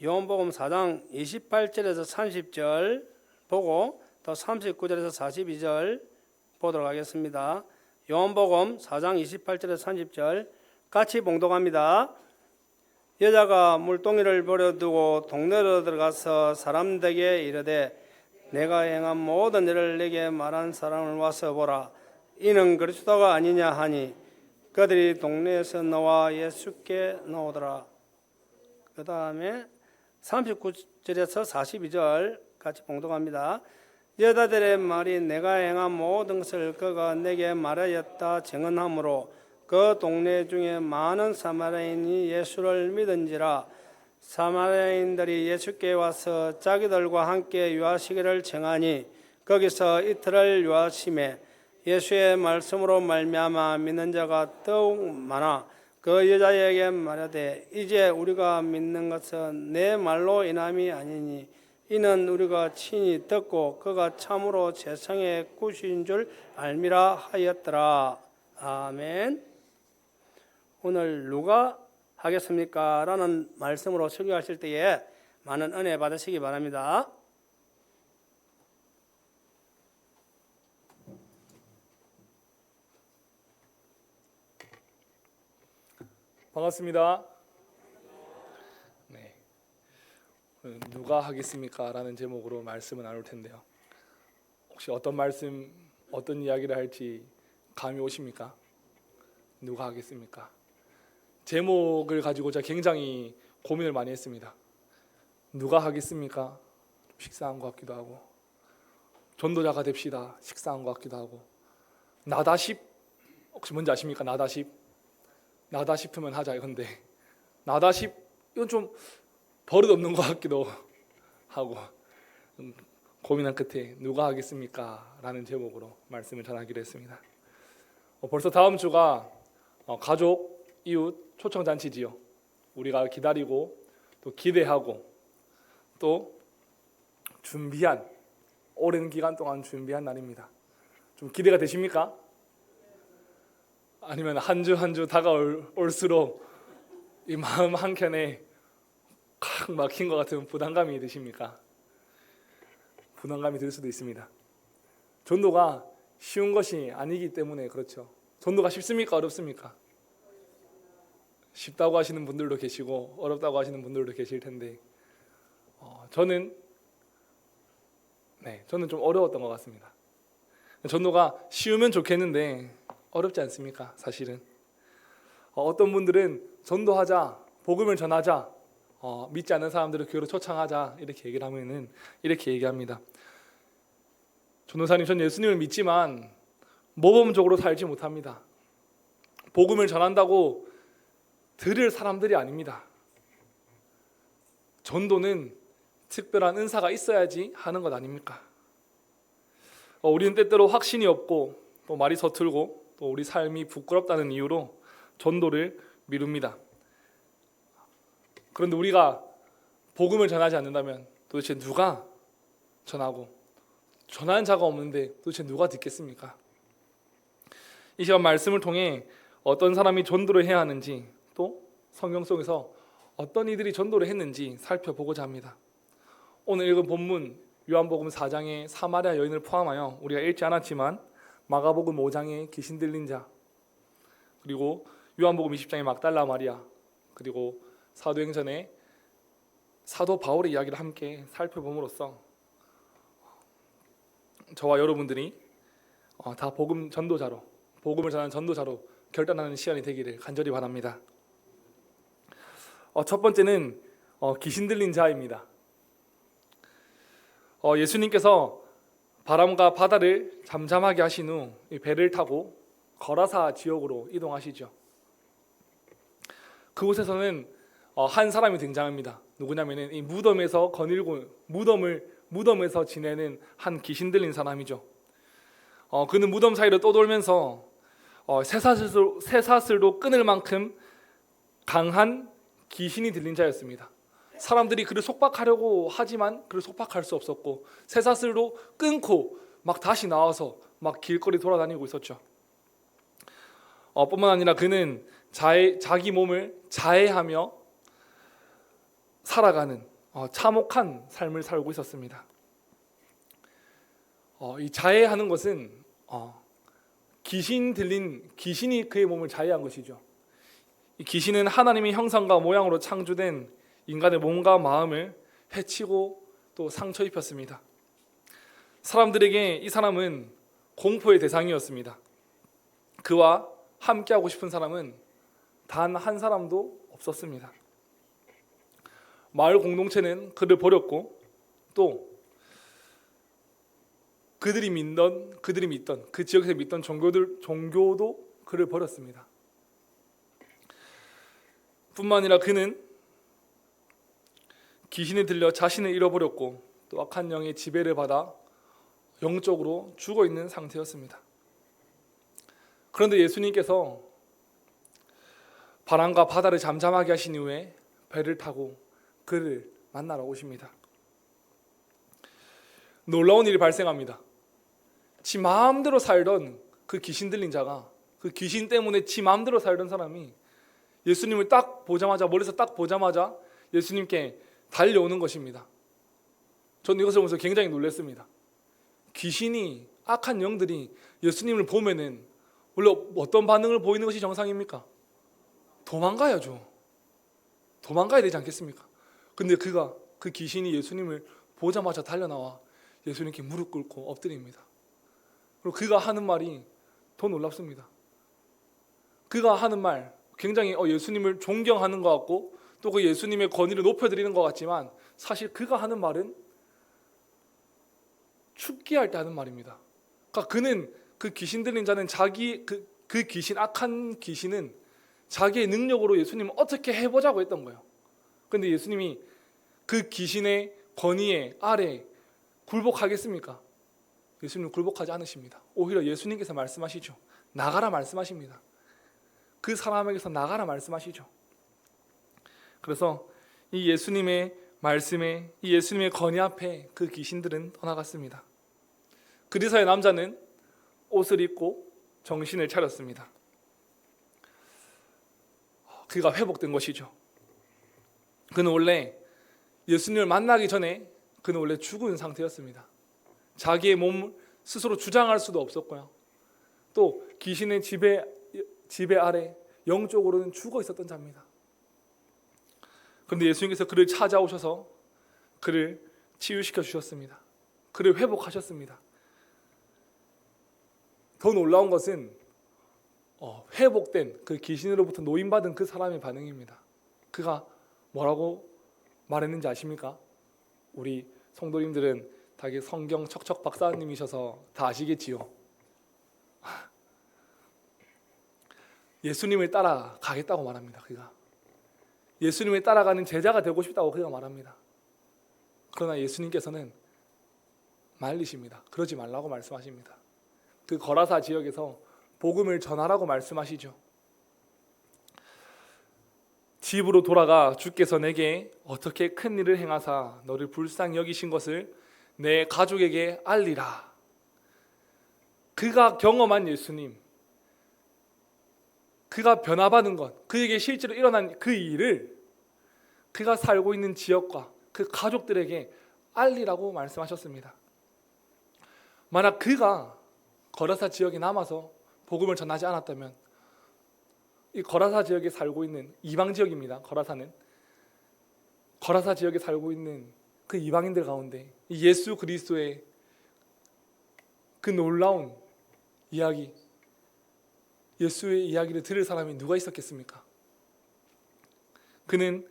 요한복음 4장 28절에서 30절 보고 또 39절에서 42절 보도록 하겠습니다. 요한복음 4장 28절에서 30절 같이 봉독합니다. 여자가 물동이를 버려두고 동네로 들어가서 사람들에게 이르되 내가 행한 모든 일을 내게 말한 사람을 와서 보라. 이는 그리스도가 아니냐 하니 그들이 동네에서 나와 예수께 나오더라. 그 다음에 39절에서 42절 같이 봉독합니다. 여자들의 말이 내가 행한 모든 것을 그가 내게 말하였다 증언하므로 그 동네 중에 많은 사마리아인이 예수를 믿은지라. 사마리아인들이 예수께 와서 자기들과 함께 유하시기를 청하니 거기서 이틀을 유하심에 예수의 말씀으로 말미암아 믿는 자가 더욱 많아 그 여자에게 말하되 이제 우리가 믿는 것은 내 말로 인함이 아니니 이는 우리가 친히 듣고 그가 참으로 세상의 구주인 줄 알미라 하였더라. 아멘. 오늘 누가 하겠습니까? 라는 말씀으로 설교하실 때에 많은 은혜 받으시기 바랍니다. 반갑습니다. 네, 누가 하겠습니까? 라는 제목으로 말씀을 나눌 텐데요. 혹시 어떤 말씀, 어떤 이야기를 할지 감이 오십니까? 누가 하겠습니까? 제목을 가지고 제가 굉장히 고민을 많이 했습니다. 누가 하겠습니까? 식상한 것 같기도 하고, 전도자가 됩시다. 식상한 것 같기도 하고, 나다십, 혹시 뭔지 아십니까? 나다 싶으면 하자 이건데 나다십 이건 좀 버릇없는 것 같기도 하고 고민한 끝에 누가 하겠습니까? 라는 제목으로 말씀을 전하기로 했습니다. 벌써 다음 주가 가족, 이웃 초청잔치지요. 우리가 기다리고 또 기대하고 또 준비한 오랜 기간 동안 준비한 날입니다. 좀 기대가 되십니까? 아니면 한 주 한 주 다가올수록 이 마음 한켠에 꽉 막힌 것 같은 부담감이 드십니까? 부담감이 들 수도 있습니다. 전도가 쉬운 것이 아니기 때문에 그렇죠. 전도가 쉽습니까? 어렵습니까? 쉽다고 하시는 분들도 계시고 어렵다고 하시는 분들도 계실 텐데 저는 좀 어려웠던 것 같습니다. 전도가 쉬우면 좋겠는데 어렵지 않습니까? 사실은 어떤 분들은 전도하자, 복음을 전하자, 믿지 않는 사람들을 교회로 초청하자 이렇게 얘기를 하면은 이렇게 얘기합니다. 전도사님, 전 예수님을 믿지만 모범적으로 살지 못합니다. 복음을 전한다고 들을 사람들이 아닙니다. 전도는 특별한 은사가 있어야지 하는 것 아닙니까? 우리는 때때로 확신이 없고 또 말이 서툴고 또 우리 삶이 부끄럽다는 이유로 전도를 미룹니다. 그런데 우리가 복음을 전하지 않는다면 도대체 누가 전하고 전하는 자가 없는데 도대체 누가 듣겠습니까? 이 시간 말씀을 통해 어떤 사람이 전도를 해야 하는지 또 성경 속에서 어떤 이들이 전도를 했는지 살펴보고자 합니다. 오늘 읽은 본문 요한복음 4장의 사마리아 여인을 포함하여 우리가 읽지 않았지만 마가복음 5장의 귀신 들린 자, 그리고 요한복음 20장의 막달라 마리아, 그리고 사도행전의 사도 바울의 이야기를 함께 살펴봄으로써 저와 여러분들이 다 복음 전도자로, 복음을 전하는 전도자로 결단하는 시간이 되기를 간절히 바랍니다. 첫 번째는 귀신 들린 자입니다. 예수님께서 바람과 바다를 잠잠하게 하신 후 배를 타고 거라사 지역으로 이동하시죠. 그곳에서는 한 사람이 등장합니다. 누구냐면은 이 무덤에서 무덤에서 지내는 한 귀신 들린 사람이죠. 그는 무덤 사이를 떠돌면서 쇠사슬도 끊을 만큼 강한 귀신이 들린 자였습니다. 사람들이 그를 속박하려고 하지만 그를 속박할 수 없었고 쇠사슬도 끊고 막 다시 나와서 막 길거리 돌아다니고 있었죠. 뿐만 아니라 그는 자기 몸을 자해하며 살아가는 참혹한 삶을 살고 있었습니다. 이 자해하는 것은 귀신이 그의 몸을 자해한 것이죠. 이 귀신은 하나님의 형상과 모양으로 창조된 인간의 몸과 마음을 해치고 또 상처 입혔습니다. 사람들에게 이 사람은 공포의 대상이었습니다. 그와 함께하고 싶은 사람은 단 한 사람도 없었습니다. 마을 공동체는 그를 버렸고 또 그들이 믿던 그 지역에서 믿던 종교도 그를 버렸습니다. 뿐만 아니라 그는 귀신에 들려 자신을 잃어버렸고 또 악한 영의 지배를 받아 영적으로 죽어 있는 상태였습니다. 그런데 예수님께서 바람과 바다를 잠잠하게 하신 이후에 배를 타고 그를 만나러 오십니다. 놀라운 일이 발생합니다. 지 마음대로 살던 그 귀신 들린 자가, 그 귀신 때문에 지 마음대로 살던 사람이 예수님을 딱 보자마자, 멀리서 딱 보자마자 예수님께 달려오는 것입니다. 저는 이것을 보면서 굉장히 놀랐습니다. 귀신이, 악한 영들이 예수님을 보면은 원래 어떤 반응을 보이는 것이 정상입니까? 도망가야죠. 도망가야 되지 않겠습니까? 근데 그 귀신이 예수님을 보자마자 달려나와 예수님께 무릎 꿇고 엎드립니다. 그리고 그가 하는 말이 더 놀랍습니다. 그가 하는 말, 굉장히 예수님을 존경하는 것 같고 또 그 예수님의 권위를 높여드리는 것 같지만 사실 그가 하는 말은 죽게 할 때 하는 말입니다. 그러니까 그는, 그 귀신 들린 자는 그 귀신, 악한 귀신은 자기의 능력으로 예수님을 어떻게 해보자고 했던 거예요. 그런데 예수님이 그 귀신의 권위에 아래 굴복하겠습니까? 예수님은 굴복하지 않으십니다. 오히려 예수님께서 말씀하시죠. 나가라 말씀하십니다. 그 사람에게서 나가라 말씀하시죠. 그래서 이 예수님의 말씀에, 이 예수님의 권위 앞에 그 귀신들은 떠나갔습니다. 그리스도의 남자는 옷을 입고 정신을 차렸습니다. 그가 회복된 것이죠. 그는 원래 예수님을 만나기 전에 그는 원래 죽은 상태였습니다. 자기의 몸을 스스로 주장할 수도 없었고요. 또 귀신의 지배 아래 영적으로는 죽어 있었던 자입니다. 그런데 예수님께서 그를 찾아오셔서 그를 치유시켜 주셨습니다. 그를 회복하셨습니다. 더 놀라운 것은 회복된 그 귀신으로부터 노임받은 그 사람의 반응입니다. 그가 뭐라고 말했는지 아십니까? 우리 성도님들은 다 성경 척척 박사님이셔서 다 아시겠지요. 예수님을 따라가겠다고 말합니다. 그가 예수님을 따라가는 제자가 되고 싶다고 그가 말합니다. 그러나 예수님께서는 말리십니다. 그러지 말라고 말씀하십니다. 그 거라사 지역에서 복음을 전하라고 말씀하시죠. 집으로 돌아가 주께서 내게 어떻게 큰 일을 행하사 너를 불쌍히 여기신 것을 내 가족에게 알리라. 그가 경험한 예수님, 그가 변화받은 것, 그에게 실제로 일어난 그 일을 그가 살고 있는 지역과 그 가족들에게 알리라고 말씀하셨습니다. 만약 그가 거라사 지역에 남아서 복음을 전하지 않았다면 이 거라사 지역에 살고 있는 이방 지역입니다. 거라사는 거라사 지역에 살고 있는 그 이방인들 가운데 이 예수 그리스도의 그 놀라운 이야기, 예수의 이야기를 들을 사람이 누가 있었겠습니까? 그는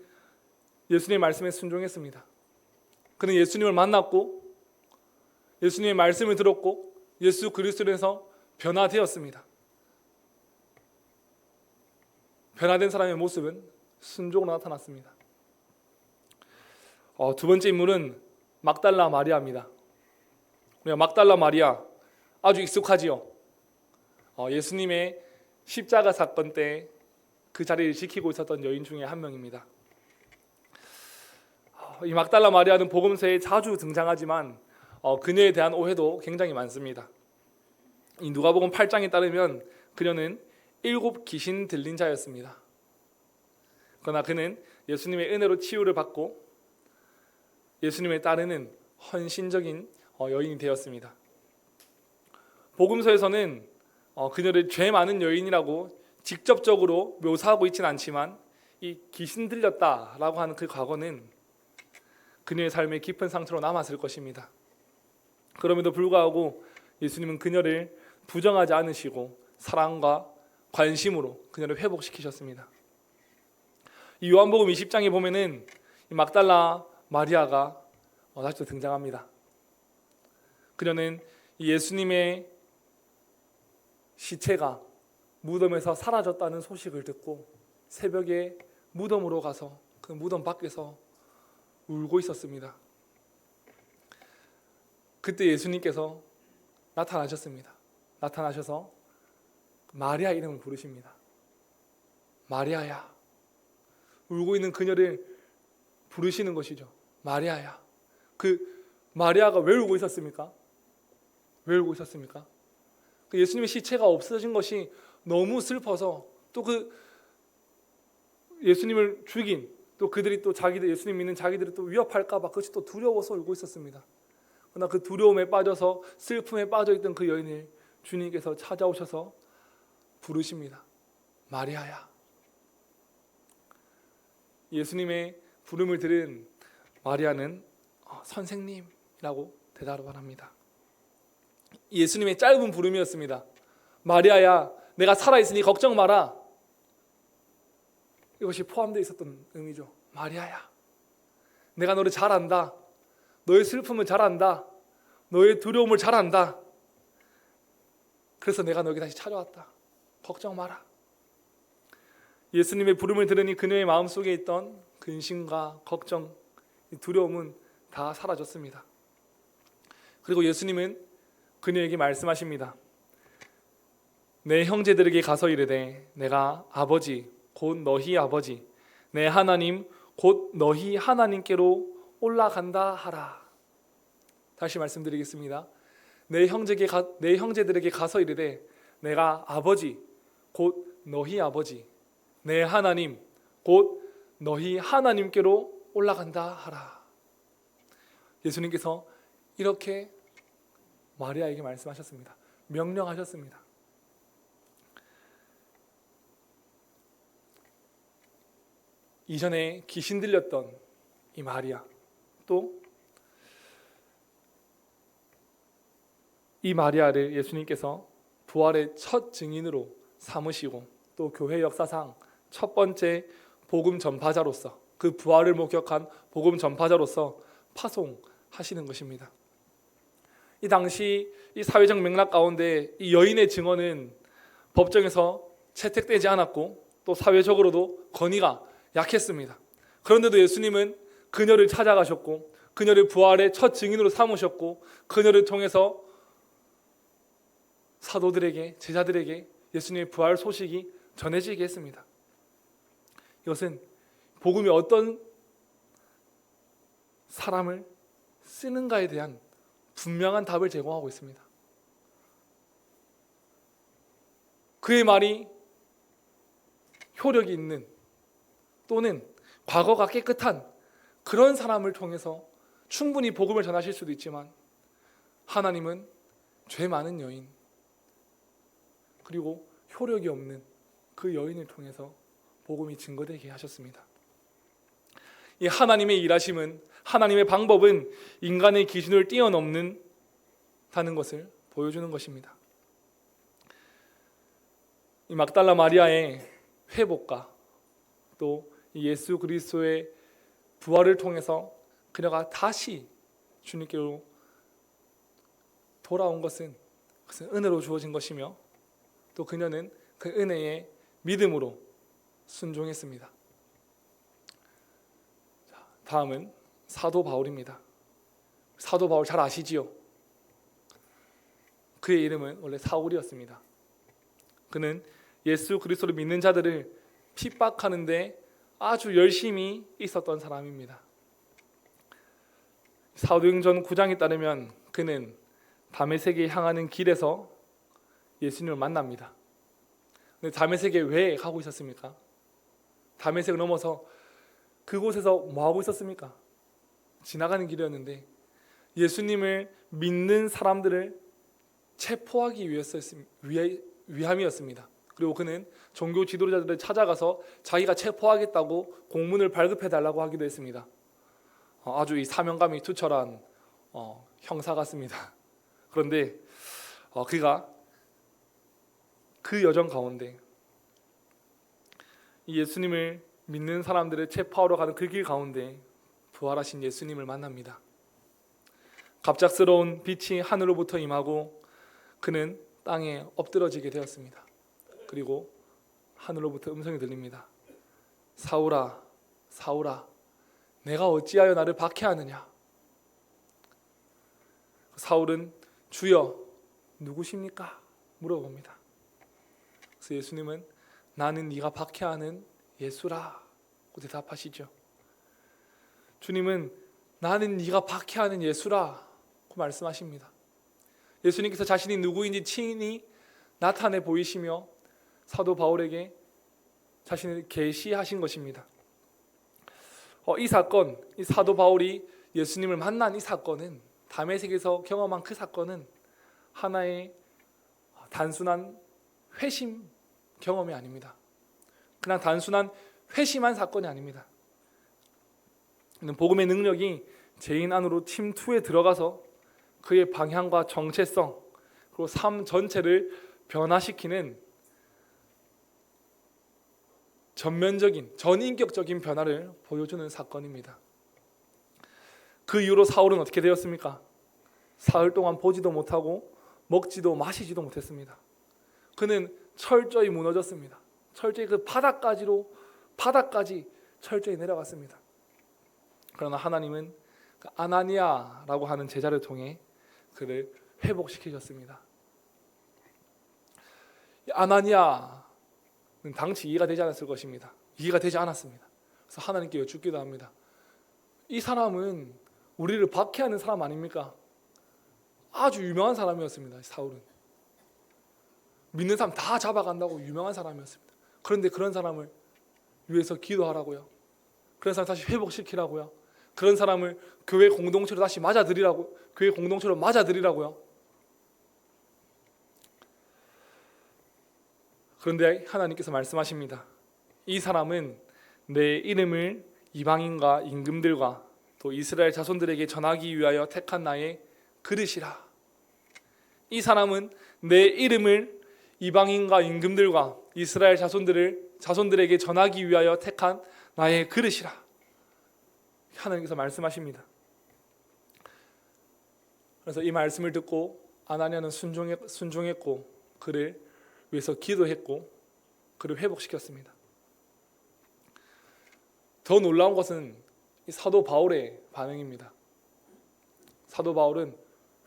예수님의 말씀에 순종했습니다. 그는 예수님을 만났고 예수님의 말씀을 들었고 예수 그리스도에서 변화되었습니다. 변화된 사람의 모습은 순종으로 나타났습니다. 두 번째 인물은 막달라 마리아입니다. 우리가 막달라 마리아 아주 익숙하지요. 예수님의 십자가 사건 때 그 자리를 지키고 있었던 여인 중에 한 명입니다. 이 막달라 마리아는 복음서에 자주 등장하지만 그녀에 대한 오해도 굉장히 많습니다. 이 누가복음 8장에 따르면 그녀는 7 귀신 들린 자였습니다. 그러나 그는 예수님의 은혜로 치유를 받고 예수님을 따르는 헌신적인 여인이 되었습니다. 복음서에서는 그녀를 죄 많은 여인이라고 직접적으로 묘사하고 있지는 않지만 이 귀신 들렸다라고 하는 그 과거는 그녀의 삶에 깊은 상처로 남았을 것입니다. 그럼에도 불구하고 예수님은 그녀를 부정하지 않으시고 사랑과 관심으로 그녀를 회복시키셨습니다. 이 요한복음 20장에 보면은 이 막달라 마리아가 다시 또 등장합니다. 그녀는 이 예수님의 시체가 무덤에서 사라졌다는 소식을 듣고 새벽에 무덤으로 가서 그 무덤 밖에서 울고 있었습니다. 그때 예수님께서 나타나셨습니다. 나타나셔서 마리아 이름을 부르십니다. 마리아야. 울고 있는 그녀를 부르시는 것이죠. 마리아야. 그 마리아가 왜 울고 있었습니까? 왜 울고 있었습니까? 그 예수님의 시체가 없어진 것이 너무 슬퍼서 또 그 예수님을 죽인 또 그들이 또 자기들 예수님 믿는 자기들을 또 위협할까 봐 그것이 또 두려워서 울고 있었습니다. 그러나 그 두려움에 빠져서 슬픔에 빠져 있던 그 여인을 주님께서 찾아오셔서 부르십니다. 마리아야. 예수님의 부름을 들은 마리아는 선생님이라고 대답을 합니다. 예수님의 짧은 부름이었습니다. 마리아야, 내가 살아있으니 걱정 마라. 이것이 포함되어 있었던 의미죠. 마리아야, 내가 너를 잘 안다. 너의 슬픔을 잘 안다. 너의 두려움을 잘 안다. 그래서 내가 너에게 다시 찾아왔다. 걱정 마라. 예수님의 부름을 들으니 그녀의 마음속에 있던 근심과 걱정, 두려움은 다 사라졌습니다. 그리고 예수님은 그녀에게 말씀하십니다. 내 형제들에게 가서 이르되 내가 아버지 곧 너희 아버지 내 하나님 곧 너희 하나님께로 올라간다 하라. 다시 말씀드리겠습니다. 내 형제들에게 가서 이르되 내가 아버지 곧 너희 아버지 내 하나님 곧 너희 하나님께로 올라간다 하라. 예수님께서 이렇게 마리아에게 말씀하셨습니다. 명령하셨습니다. 이전에 귀신 들렸던 이 마리아, 또 이 마리아를 예수님께서 부활의 첫 증인으로 삼으시고 또 교회 역사상 첫 번째 복음 전파자로서 그 부활을 목격한 복음 전파자로서 파송하시는 것입니다. 이 당시 이 사회적 맥락 가운데 이 여인의 증언은 법정에서 채택되지 않았고 또 사회적으로도 권위가 약했습니다. 그런데도 예수님은 그녀를 찾아가셨고 그녀를 부활의 첫 증인으로 삼으셨고 그녀를 통해서 사도들에게 제자들에게 예수님의 부활 소식이 전해지게 했습니다. 이것은 복음이 어떤 사람을 쓰는가에 대한 분명한 답을 제공하고 있습니다. 그의 말이 효력이 있는 또는 과거가 깨끗한 그런 사람을 통해서 충분히 복음을 전하실 수도 있지만 하나님은 죄 많은 여인 그리고 효력이 없는 그 여인을 통해서 복음이 증거되게 하셨습니다. 이 하나님의 일하심은 하나님의 방법은 인간의 기준을 뛰어넘는 다는 것을 보여주는 것입니다. 이 막달라 마리아의 회복과 또 예수 그리스도의 부활을 통해서 그녀가 다시 주님께로 돌아온 것은 그것은 은혜로 주어진 것이며 또 그녀는 그 은혜에 믿음으로 순종했습니다. 다음은 사도 바울입니다. 사도 바울 잘 아시지요? 그의 이름은 원래 사울이었습니다. 그는 예수 그리스도를 믿는 자들을 핍박하는데 아주 열심히 있었던 사람입니다. 사도행전 9장에 따르면 그는 다메섹에 향하는 길에서 예수님을 만납니다. 근데 다메섹에 왜 가고 있었습니까? 다메섹을 넘어서 그곳에서 뭐 하고 있었습니까? 지나가는 길이었는데 예수님을 믿는 사람들을 체포하기 위함이었습니다. 그리고 그는 종교 지도자들을 찾아가서 자기가 체포하겠다고 공문을 발급해달라고 하기도 했습니다. 아주 이 사명감이 투철한 형사 같습니다. 그런데 그가 그 여정 가운데 이 예수님을 믿는 사람들을 체포하러 가는 그 길 가운데 부활하신 예수님을 만납니다. 갑작스러운 빛이 하늘로부터 임하고 그는 땅에 엎드러지게 되었습니다. 그리고 하늘로부터 음성이 들립니다. 사울아, 사울아, 내가 어찌하여 나를 박해하느냐? 사울은 주여, 누구십니까? 물어봅니다. 그래서 예수님은 나는 네가 박해하는 예수라고 대답하시죠. 주님은 나는 네가 박해하는 예수라고 말씀하십니다. 예수님께서 자신이 누구인지 친히 나타내 보이시며 사도 바울에게 자신을 계시하신 것입니다. 이 사건, 이 사도 바울이 예수님을 만난 이 사건은, 다메섹에서 경험한 그 사건은 하나의 단순한 회심 경험이 아닙니다. 그냥 단순한 회심한 사건이 아닙니다. 복음의 능력이 죄인 안으로 침투해 들어가서 그의 방향과 정체성 그리고 삶 전체를 변화시키는 전면적인 전인격적인 변화를 보여주는 사건입니다. 그 이후로 사울은 어떻게 되었습니까? 사흘 동안 보지도 못하고 먹지도 마시지도 못했습니다. 그는 철저히 무너졌습니다. 철저히 그 바닥까지 철저히 내려갔습니다. 그러나 하나님은 아나니아라고 하는 제자를 통해 그를 회복시키셨습니다. 아나니아는 당시 이해가 되지 않았을 것입니다. 이해가 되지 않았습니다. 그래서 하나님께 여쭙기도 합니다. 이 사람은 우리를 박해하는 사람 아닙니까? 아주 유명한 사람이었습니다. 사울은 믿는 사람 다 잡아간다고 유명한 사람이었습니다. 그런데 그런 사람을 위해서 기도하라고요. 그런 사람 다시 회복시키라고요. 그런 사람을 교회 공동체로 다시 맞아들이라고, 교회 공동체로 맞아들이라고요. 그런데 하나님께서 말씀하십니다. 이 사람은 내 이름을 이방인과 임금들과 또 이스라엘 자손들에게 전하기 위하여 택한 나의 그릇이라. 이 사람은 내 이름을 이방인과 임금들과 이스라엘 자손들에게 전하기 위하여 택한 나의 그릇이라. 하나님께서 말씀하십니다. 그래서 이 말씀을 듣고 아나니아는 순종했고 그를 위해서 기도했고 그를 회복시켰습니다. 더 놀라운 것은 이 사도 바울의 반응입니다. 사도 바울은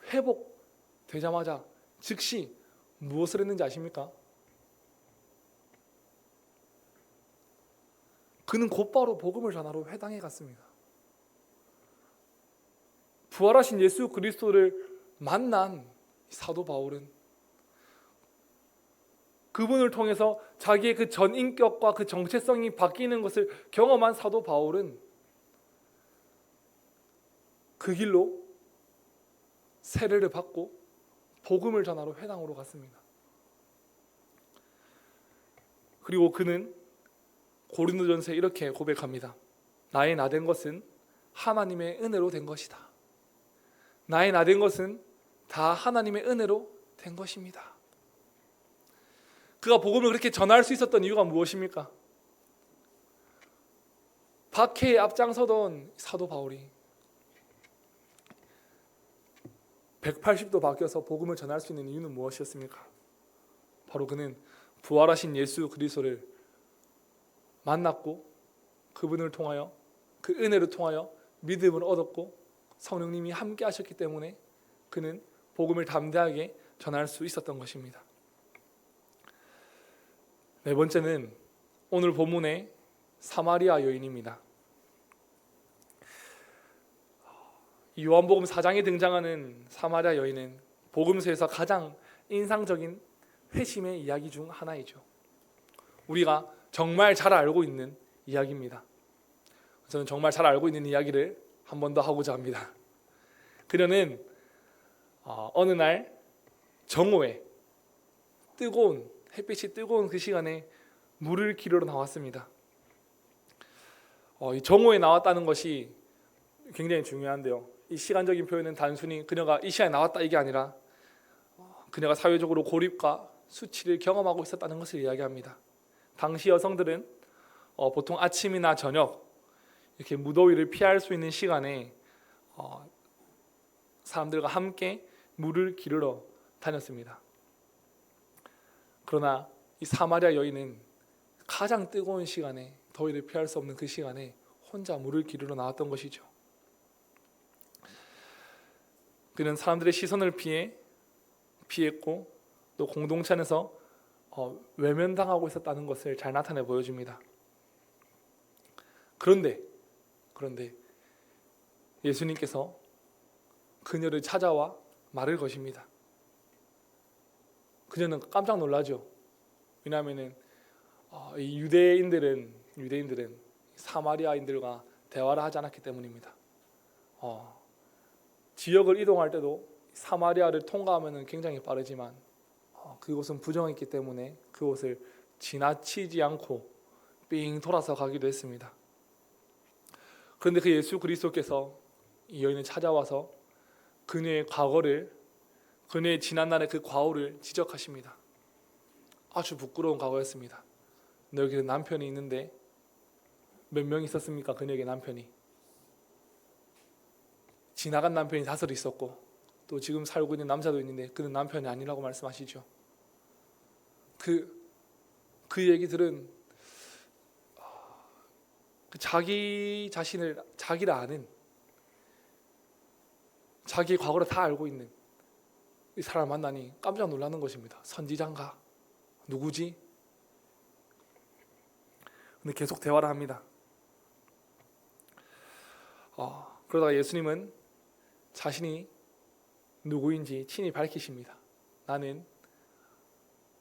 회복되자마자 즉시 무엇을 했는지 아십니까? 그는 곧바로 복음을 전하러 회당에 갔습니다. 부활하신 예수 그리스도를 만난 사도 바울은 그분을 통해서 자기의 그 전인격과 그 정체성이 바뀌는 것을 경험한 사도 바울은 그 길로 세례를 받고 복음을 전하러 회당으로 갔습니다. 그리고 그는 고린도전서에 이렇게 고백합니다. 나의 나된 것은 하나님의 은혜로 된 것이다. 나의 나된 것은 다 하나님의 은혜로 된 것입니다. 그가 복음을 그렇게 전할 수 있었던 이유가 무엇입니까? 박해에 앞장서던 사도 바울이 180도 바뀌어서 복음을 전할 수 있는 이유는 무엇이었습니까? 바로 그는 부활하신 예수 그리스도를 만났고 그분을 통하여 그 은혜를 통하여 믿음을 얻었고 성령님이 함께 하셨기 때문에 그는 복음을 담대하게 전할 수 있었던 것입니다. 네 번째는 오늘 본문의 사마리아 여인입니다. 요한복음 4장에 등장하는 사마리아 여인은 복음서에서 가장 인상적인 회심의 이야기 중 하나이죠. 우리가 정말 잘 알고 있는 이야기입니다. 저는 정말 잘 알고 있는 이야기를 한 번 더 하고자 합니다. 그녀는 어느 날 정오에 뜨거운 햇빛이 뜨거운 그 시간에 물을 기르러 나왔습니다. 이 정오에 나왔다는 것이 굉장히 중요한데요. 이 시간적인 표현은 단순히 그녀가 이 시간에 나왔다 이게 아니라 그녀가 사회적으로 고립과 수치를 경험하고 있었다는 것을 이야기합니다. 당시 여성들은 보통 아침이나 저녁 이렇게 무더위를 피할 수 있는 시간에 사람들과 함께 물을 기르러 다녔습니다. 그러나 이 사마리아 여인은 가장 뜨거운 시간에, 더위를 피할 수 없는 그 시간에 혼자 물을 기르러 나왔던 것이죠. 그는 사람들의 시선을 피했고 또 공동체 안에서 외면당하고 있었다는 것을 잘 나타내 보여줍니다. 그런데 예수님께서 그녀를 찾아와 말을 거십니다. 그녀는 깜짝 놀라죠. 왜냐하면 이 유대인들은 사마리아인들과 대화를 하지 않았기 때문입니다. 지역을 이동할 때도 사마리아를 통과하면 굉장히 빠르지만 그곳은 부정했기 때문에 그곳을 지나치지 않고 삥 돌아서 가기도 했습니다. 그런데 그 예수 그리스도께서 이 여인을 찾아와서 그녀의 과거를, 그녀의 지난날의 그 과오를 지적하십니다. 아주 부끄러운 과거였습니다. 너에게는 남편이 있는데 몇 명 있었습니까? 그녀에게 남편이. 지나간 남편이 5 있었고 또 지금 살고 있는 남자도 있는데 그는 남편이 아니라고 말씀하시죠. 그 얘기들은 자기 자신을, 자기를 아는, 자기의 과거를 다 알고 있는 이 사람을 만나니 깜짝 놀라는 것입니다. 선지자인가? 누구지? 근데 계속 대화를 합니다. 그러다가 예수님은 자신이 누구인지 친히 밝히십니다. 나는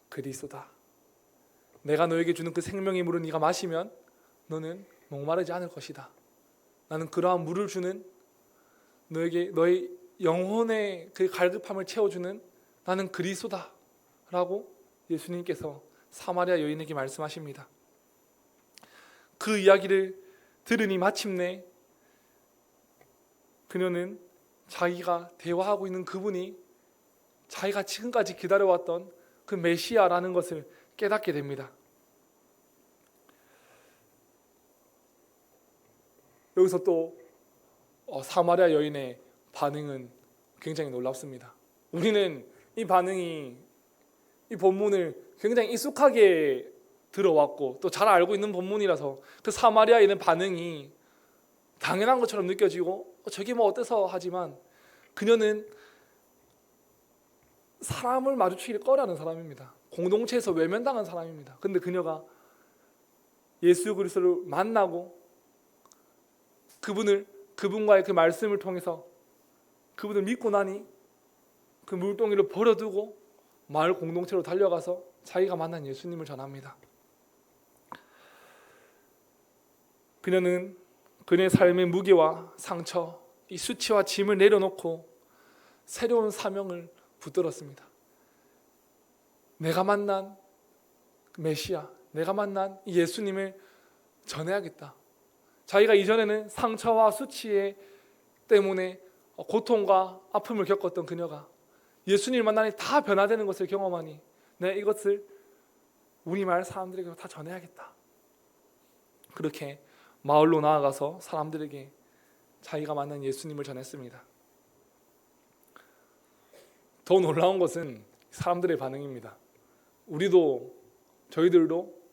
그리스도다. 내가 너에게 주는 그 생명의 물을 네가 마시면 너는 목마르지 않을 것이다. 나는 그러한 물을 주는, 너에게 너의 영혼의 그 갈급함을 채워주는 나는 그리스도다 라고 예수님께서 사마리아 여인에게 말씀하십니다. 그 이야기를 들으니 마침내 그녀는 자기가 대화하고 있는 그분이 자기가 지금까지 기다려왔던 그 메시아라는 것을 깨닫게 됩니다. 여기서 또 사마리아 여인의 반응은 굉장히 놀랍습니다. 우리는 이 반응이, 이 본문을 굉장히 익숙하게 들어왔고 또 잘 알고 있는 본문이라서 그 사마리아인의 반응이 당연한 것처럼 느껴지고 저게 뭐 어때서 하지만 그녀는 사람을 마주치기를 꺼려하는 사람입니다. 공동체에서 외면당한 사람입니다. 근데 그녀가 예수 그리스도를 만나고 그분과의 그 말씀을 통해서 그분을 믿고 나니 그 물동이를 버려두고 마을 공동체로 달려가서 자기가 만난 예수님을 전합니다. 그녀는 그녀의 삶의 무게와 상처, 이 수치와 짐을 내려놓고 새로운 사명을 붙들었습니다. 내가 만난 메시아, 내가 만난 예수님을 전해야겠다. 자기가 이전에는 상처와 수치 때문에 고통과 아픔을 겪었던 그녀가 예수님을 만나니 다 변화되는 것을 경험하니 내가 이것을 우리 마을 사람들에게 다 전해야겠다. 그렇게 마을로 나아가서 사람들에게 자기가 만난 예수님을 전했습니다. 더 놀라운 것은 사람들의 반응입니다. 저희들도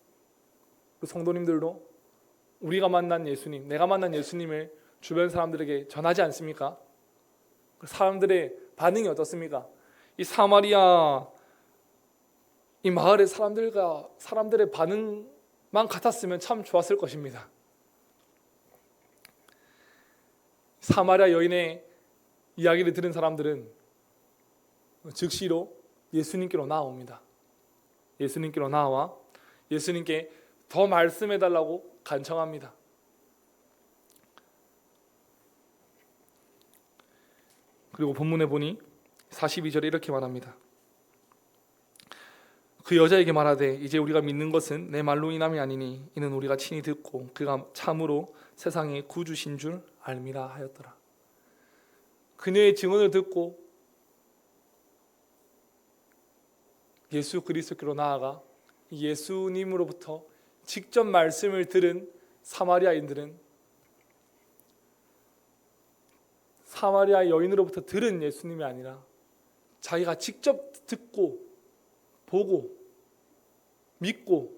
그 성도님들도 우리가 만난 예수님, 내가 만난 예수님을 주변 사람들에게 전하지 않습니까? 사람들의 반응이 어떻습니까? 이 사마리아 이 마을의 사람들의 반응만 같았으면 참 좋았을 것입니다. 사마리아 여인의 이야기를 들은 사람들은 즉시로 예수님께로 나아옵니다. 예수님께로 나와 예수님께 더 말씀해달라고 간청합니다. 그리고 본문에 보니 42절에 이렇게 말합니다. 그 여자에게 말하되 이제 우리가 믿는 것은 내 말로 인함이 아니니 이는 우리가 친히 듣고 그가 참으로 세상의 구주신 줄 알미라 하였더라. 그녀의 증언을 듣고 예수 그리스도께로 나아가 예수님으로부터 직접 말씀을 들은 사마리아인들은 사마리아 여인으로부터 들은 예수님이 아니라 자기가 직접 듣고 보고 믿고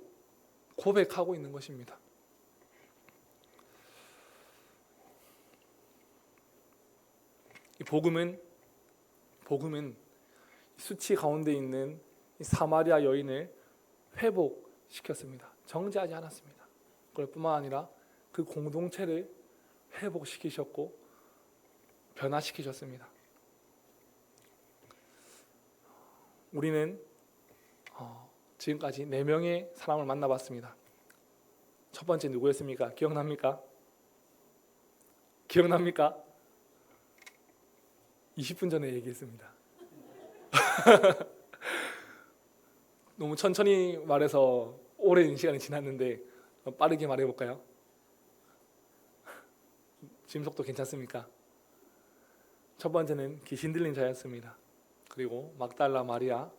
고백하고 있는 것입니다. 이 복음은 수치 가운데 있는 이 사마리아 여인을 회복시켰습니다. 정죄하지 않았습니다. 그것뿐만 아니라 그 공동체를 회복시키셨고 변화시키셨습니다. 우리는 지금까지 4명의 사람을 만나봤습니다. 첫 번째 누구였습니까? 기억납니까? 20분 전에 얘기했습니다. 너무 천천히 말해서 오랜 시간이 지났는데 빠르게 말해볼까요? 지금 속도 괜찮습니까? 첫 번째는 귀신 들린 자였습니다. 그리고 막달라 마리아,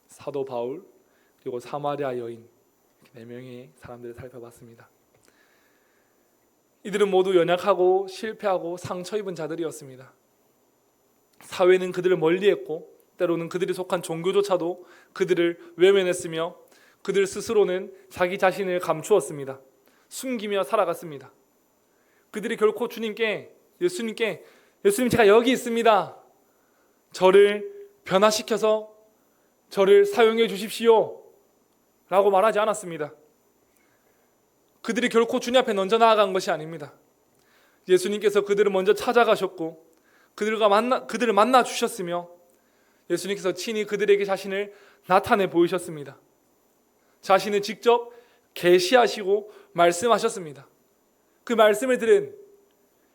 사도 바울, 그리고 사마리아 여인, 4명의 사람들을 살펴봤습니다. 이들은 모두 연약하고 실패하고 상처 입은 자들이었습니다. 사회는 그들을 멀리했고 때로는 그들이 속한 종교조차도 그들을 외면했으며 그들 스스로는 자기 자신을 감추었습니다. 숨기며 살아갔습니다. 그들이 결코 예수님께 예수님 제가 여기 있습니다. 저를 변화시켜서 저를 사용해 주십시오 라고 말하지 않았습니다. 그들이 결코 주님 앞에 먼저 나아간 것이 아닙니다. 예수님께서 그들을 먼저 찾아가셨고 그들을 만나 주셨으며 예수님께서 친히 그들에게 자신을 나타내 보이셨습니다. 자신을 직접 계시하시고 말씀하셨습니다. 그 말씀을 들은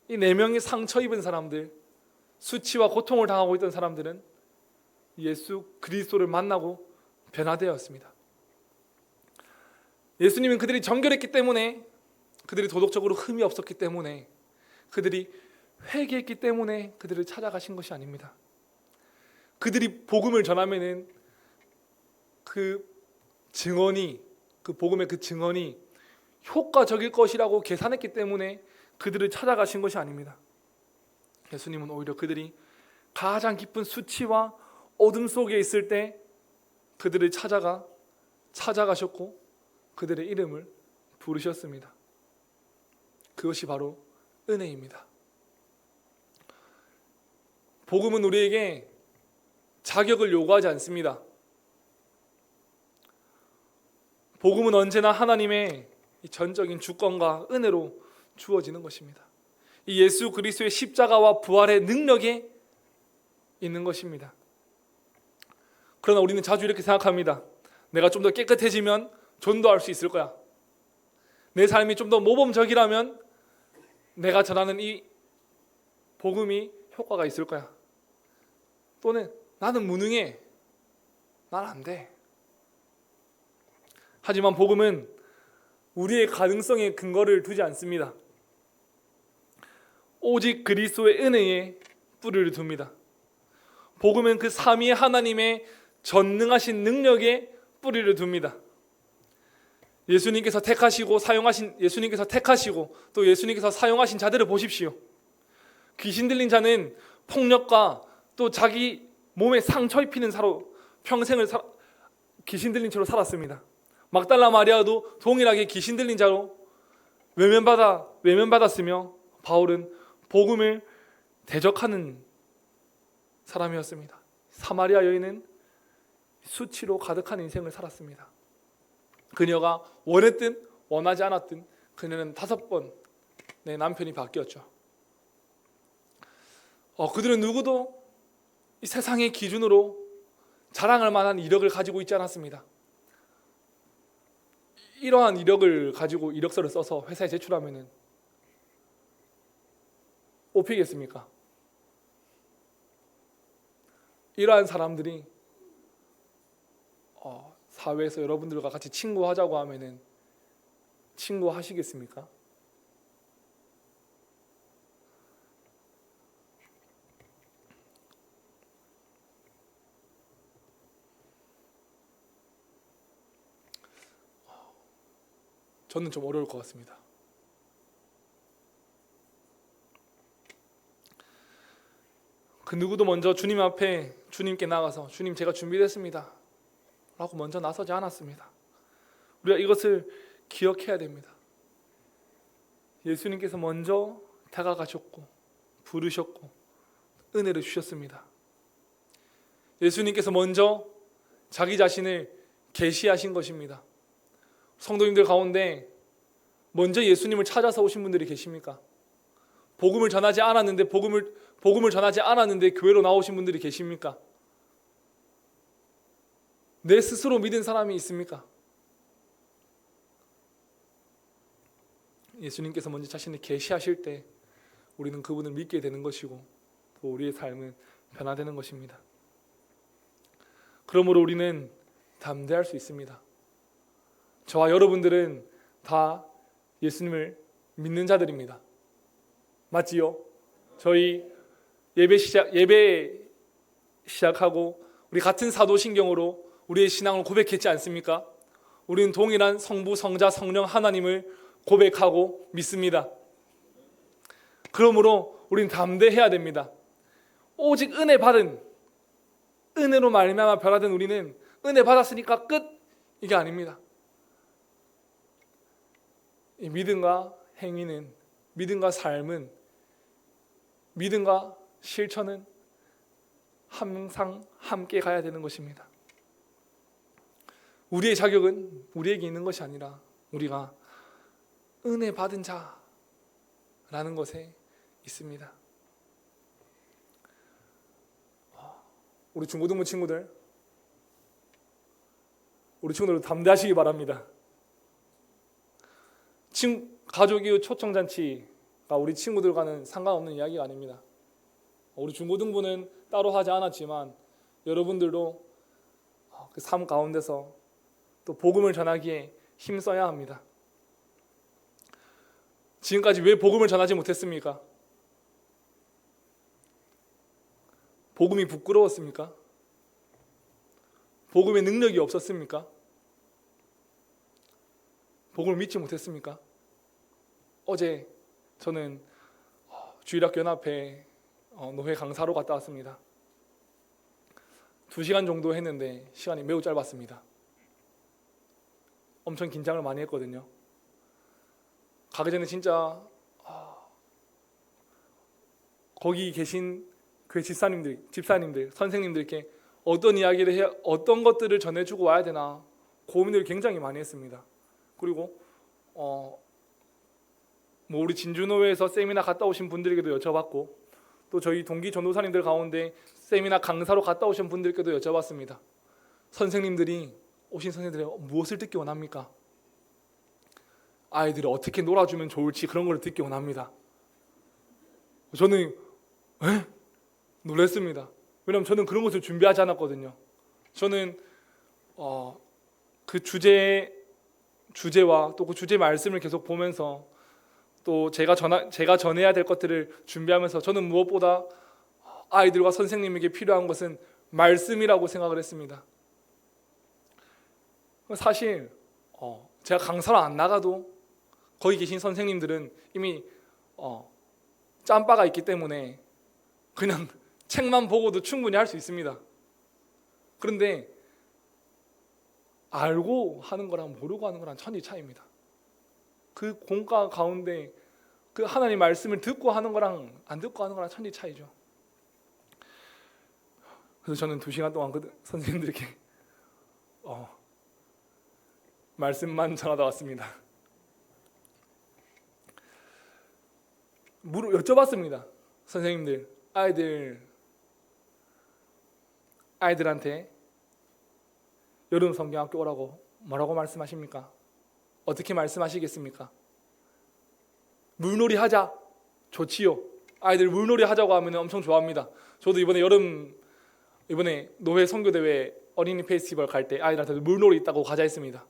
이 4명의 상처 입은 사람들, 수치와 고통을 당하고 있던 사람들은 예수 그리스도를 만나고 변화되었습니다. 예수님은 그들이 정결했기 때문에, 그들이 도덕적으로 흠이 없었기 때문에, 그들이 회개했기 때문에 그들을 찾아가신 것이 아닙니다. 그들이 복음을 전하면은 그 복음의 그 증언이 효과적일 것이라고 계산했기 때문에 그들을 찾아가신 것이 아닙니다. 예수님은 오히려 그들이 가장 깊은 수치와 어둠 속에 있을 때 그들을 찾아가셨고 그들의 이름을 부르셨습니다. 그것이 바로 은혜입니다. 복음은 우리에게 자격을 요구하지 않습니다. 복음은 언제나 하나님의 전적인 주권과 은혜로 주어지는 것입니다. 이 예수 그리스도의 십자가와 부활의 능력에 있는 것입니다. 그러나 우리는 자주 이렇게 생각합니다. 내가 좀 더 깨끗해지면 전도할 수 있을 거야. 내 삶이 좀 더 모범적이라면 내가 전하는 이 복음이 효과가 있을 거야. 또는 나는 무능해. 난 안 돼. 하지만 복음은 우리의 가능성에 근거를 두지 않습니다. 오직 그리스도의 은혜에 뿌리를 둡니다. 복음은 그 삼위의 하나님의 전능하신 능력에 뿌리를 둡니다. 예수님께서 택하시고 또 예수님께서 사용하신 자들을 보십시오. 귀신 들린 자는 폭력과 또 자기 몸에 상처 입히는 사로 평생을 귀신 들린 채로 살았습니다. 막달라 마리아도 동일하게 귀신 들린 자로 외면받았으며 바울은 복음을 대적하는 사람이었습니다. 사마리아 여인은 수치로 가득한 인생을 살았습니다. 그녀가 원했든 원하지 않았든 그녀는 5번 내 남편이 바뀌었죠. 그들은 누구도 이 세상의 기준으로 자랑할 만한 이력을 가지고 있지 않았습니다. 이러한 이력을 가지고 이력서를 써서 회사에 제출하면은 뽑히겠습니까? 이러한 사람들이 사회에서 여러분들과 같이 친구하자고 하면은 친구하시겠습니까? 저는 좀 어려울 것 같습니다. 그 누구도 먼저 주님 앞에 주님께 나가서 주님 제가 준비됐습니다 라고 먼저 나서지 않았습니다. 우리가 이것을 기억해야 됩니다. 예수님께서 먼저 다가가셨고 부르셨고 은혜를 주셨습니다. 예수님께서 먼저 자기 자신을 계시하신 것입니다. 성도님들 가운데 먼저 예수님을 찾아서 오신 분들이 계십니까? 복음을 전하지 않았는데 복음을 전하지 않았는데 교회로 나오신 분들이 계십니까? 내 스스로 믿은 사람이 있습니까? 예수님께서 먼저 자신을 계시하실 때 우리는 그분을 믿게 되는 것이고 또 우리의 삶은 변화되는 것입니다. 그러므로 우리는 담대할 수 있습니다. 저와 여러분들은 다 예수님을 믿는 자들입니다. 맞지요? 저희 예배 시작하고 우리 같은 사도신경으로 우리의 신앙을 고백했지 않습니까? 우리는 동일한 성부, 성자, 성령 하나님을 고백하고 믿습니다. 그러므로 우리는 담대해야 됩니다. 오직 은혜로 말미암아 변화된 우리는 은혜 받았으니까 끝! 이게 아닙니다. 이 믿음과 행위는, 믿음과 삶은, 믿음과 실천은 항상 함께 가야 되는 것입니다. 우리의 자격은 우리에게 있는 것이 아니라 우리가 은혜 받은 자라는 것에 있습니다. 우리 중고등부 친구들, 우리 친구들 담대하시기 바랍니다. 가족 이후 초청잔치가 우리 친구들과는 상관없는 이야기가 아닙니다. 우리 중고등부는 따로 하지 않았지만 여러분들도 그 삶 가운데서 또 복음을 전하기에 힘써야 합니다. 지금까지 왜 복음을 전하지 못했습니까? 복음이 부끄러웠습니까? 복음의 능력이 없었습니까? 복음을 믿지 못했습니까? 어제 저는 주일학교 연합회 노회 강사로 갔다 왔습니다. 2시간 정도 했는데 시간이 매우 짧았습니다. 엄청 긴장을 많이 했거든요. 가기 전에 진짜 거기 계신 교회 집사님들, 선생님들께 어떤 이야기를 해야, 어떤 것들을 전해주고 와야 되나 고민을 굉장히 많이 했습니다. 그리고 우리 진주노회에서 세미나 갔다 오신 분들에게도 여쭤봤고 또 저희 동기 전도사님들 가운데 세미나 강사로 갔다 오신 분들께도 여쭤봤습니다. 오신 선생님들이 무엇을 듣기 원합니까? 아이들을 어떻게 놀아주면 좋을지 그런 걸 듣기 원합니다. 저는 놀랐습니다. 왜냐하면 저는 그런 것을 준비하지 않았거든요. 저는 그 주제와 또 그 주제 말씀을 계속 보면서 또 제가 전해야 될 것들을 준비하면서 저는 무엇보다 아이들과 선생님에게 필요한 것은 말씀이라고 생각을 했습니다. 사실 제가 강사로 안 나가도 거기 계신 선생님들은 이미 짬바가 있기 때문에 그냥 책만 보고도 충분히 할 수 있습니다. 그런데 알고 하는 거랑 모르고 하는 거랑 천지 차이입니다. 그 공과 가운데 그 하나님 말씀을 듣고 하는 거랑 안 듣고 하는 거랑 천지 차이죠. 그래서 저는 2시간 동안 그 선생님들께 말씀만 전하다 왔습니다. 여쭤봤습니다. 선생님들, 아이들한테 여름 성경학교 오라고 뭐라고 말씀하십니까? 어떻게 말씀하시겠습니까? 물놀이 하자. 좋지요. 아이들 물놀이 하자고 하면 엄청 좋아합니다. 저도 이번에 여름 이번에 노회 선교대회 어린이 페스티벌 갈 때 아이들한테 물놀이 있다고 가자 했습니다.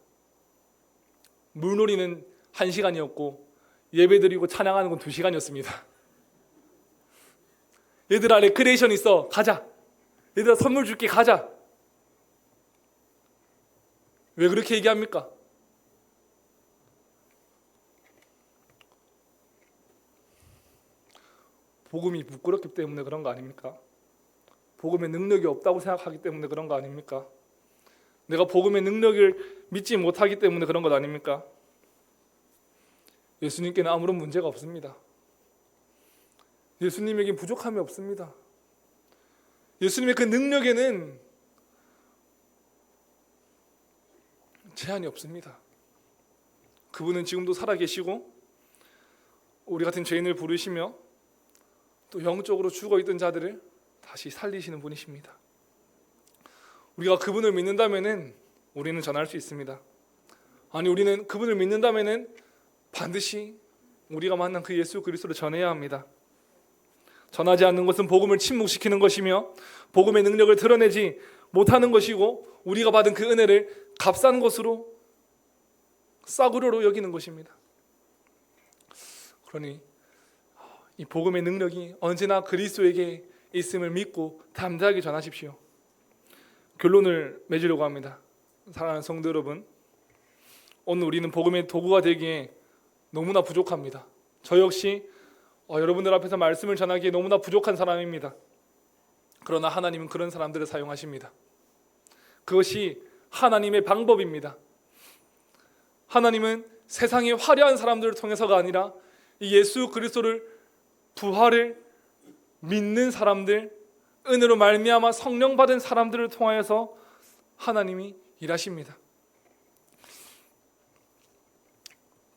물놀이는 1시간이었고 예배드리고 찬양하는 건 2시간이었습니다. 얘들아 레크레이션 있어 가자. 얘들아 선물 줄게 가자. 왜 그렇게 얘기합니까? 복음이 부끄럽기 때문에 그런 거 아닙니까? 복음의 능력이 없다고 생각하기 때문에 그런 거 아닙니까? 내가 복음의 능력을 믿지 못하기 때문에 그런 것 아닙니까? 예수님께는 아무런 문제가 없습니다. 예수님에게 부족함이 없습니다. 예수님의 그 능력에는 제한이 없습니다. 그분은 지금도 살아계시고 우리 같은 죄인을 부르시며 또 영적으로 죽어있던 자들을 다시 살리시는 분이십니다. 우리가 그분을 믿는다면은 우리는 전할 수 있습니다. 아니 우리는 그분을 믿는다면은 반드시 우리가 만난 그 예수 그리스도를 전해야 합니다. 전하지 않는 것은 복음을 침묵시키는 것이며 복음의 능력을 드러내지 못하는 것이고 우리가 받은 그 은혜를 값싼 것으로 싸구려로 여기는 것입니다. 그러니 이 복음의 능력이 언제나 그리스도에게 있음을 믿고 담대하게 전하십시오. 결론을 맺으려고 합니다. 사랑하는 성도 여러분, 오늘 우리는 복음의 도구가 되기에 너무나 부족합니다. 저 역시 여러분들 앞에서 말씀을 전하기에 너무나 부족한 사람입니다. 그러나 하나님은 그런 사람들을 사용하십니다. 그것이 하나님의 방법입니다. 하나님은 세상의 화려한 사람들을 통해서가 아니라 이 예수 그리스도를 부활을 믿는 사람들, 은혜로 말미암아 성령 받은 사람들을 통하여서 하나님이 일하십니다.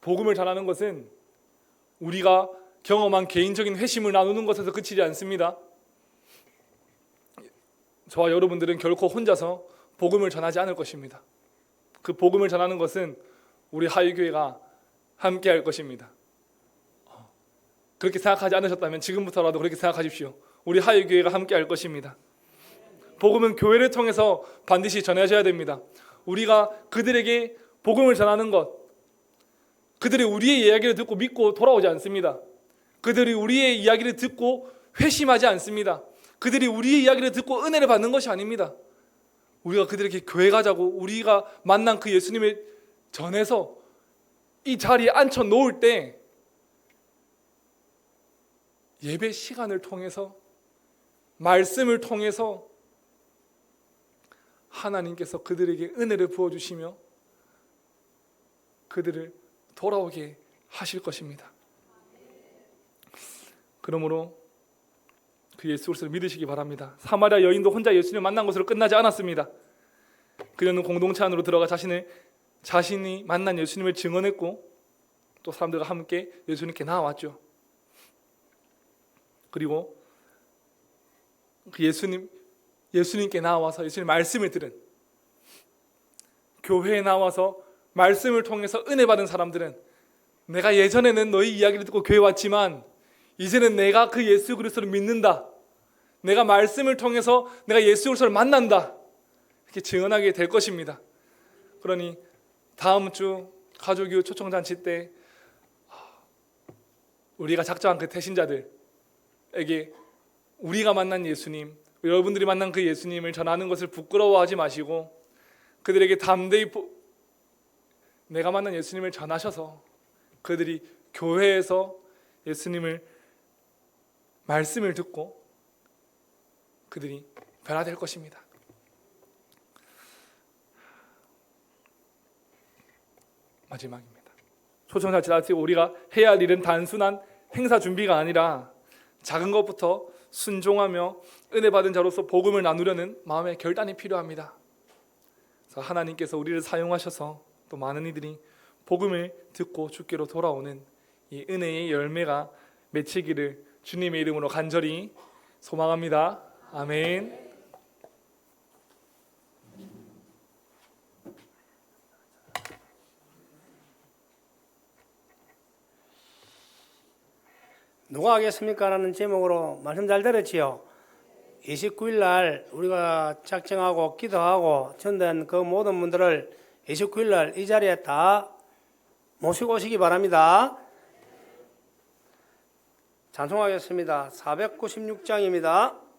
복음을 전하는 것은 우리가 경험한 개인적인 회심을 나누는 것에서 그치지 않습니다. 저와 여러분들은 결코 혼자서 복음을 전하지 않을 것입니다. 그 복음을 전하는 것은 우리 하위교회가 함께 할 것입니다. 그렇게 생각하지 않으셨다면 지금부터라도 그렇게 생각하십시오. 우리 하위교회가 함께 할 것입니다. 복음은 교회를 통해서 반드시 전해져야 됩니다. 우리가 그들에게 복음을 전하는 것, 그들이 우리의 이야기를 듣고 믿고 돌아오지 않습니다. 그들이 우리의 이야기를 듣고 회심하지 않습니다. 그들이 우리의 이야기를 듣고 은혜를 받는 것이 아닙니다. 우리가 그들에게 교회 가자고 우리가 만난 그 예수님을 전해서 이 자리에 앉혀 놓을 때 예배 시간을 통해서 말씀을 통해서 하나님께서 그들에게 은혜를 부어주시며 그들을 돌아오게 하실 것입니다. 그러므로 그 예수 그리스도를 믿으시기 바랍니다. 사마리아 여인도 혼자 예수님을 만난 것으로 끝나지 않았습니다. 그녀는 공동체 안으로 들어가 자신이 만난 예수님을 증언했고 또 사람들과 함께 예수님께 나아왔죠. 그리고 그 예수님께 나와서 예수님 말씀을 들은, 교회에 나와서 말씀을 통해서 은혜 받은 사람들은 내가 예전에는 너희 이야기를 듣고 교회 왔지만 이제는 내가 그 예수 그리스도를 믿는다, 내가 말씀을 통해서 내가 예수 그리스도를 만난다, 이렇게 증언하게 될 것입니다. 그러니 다음 주 가족이후 초청잔치 때 우리가 작정한 그 태신자들에게 우리가 만난 예수님, 여러분들이 만난 그 예수님을 전하는 것을 부끄러워하지 마시고 그들에게 담대히 내가 만난 예수님을 전하셔서 그들이 교회에서 예수님을 말씀을 듣고 그들이 변화될 것입니다. 마지막입니다. 초청잔치 우리가 해야 할 일은 단순한 행사 준비가 아니라 작은 것부터 순종하며 은혜 받은 자로서 복음을 나누려는 마음의 결단이 필요합니다. 그래서 하나님께서 우리를 사용하셔서 또 많은 이들이 복음을 듣고 주께로 돌아오는 이 은혜의 열매가 맺히기를 주님의 이름으로 간절히 소망합니다. 아멘. 누가 하겠습니까? 라는 제목으로 말씀 잘 들었지요. 29일 날 우리가 작정하고 기도하고 전된 그 모든 분들을 29일 날 이 자리에 다 모시고 오시기 바랍니다. 찬송하겠습니다. 496장입니다.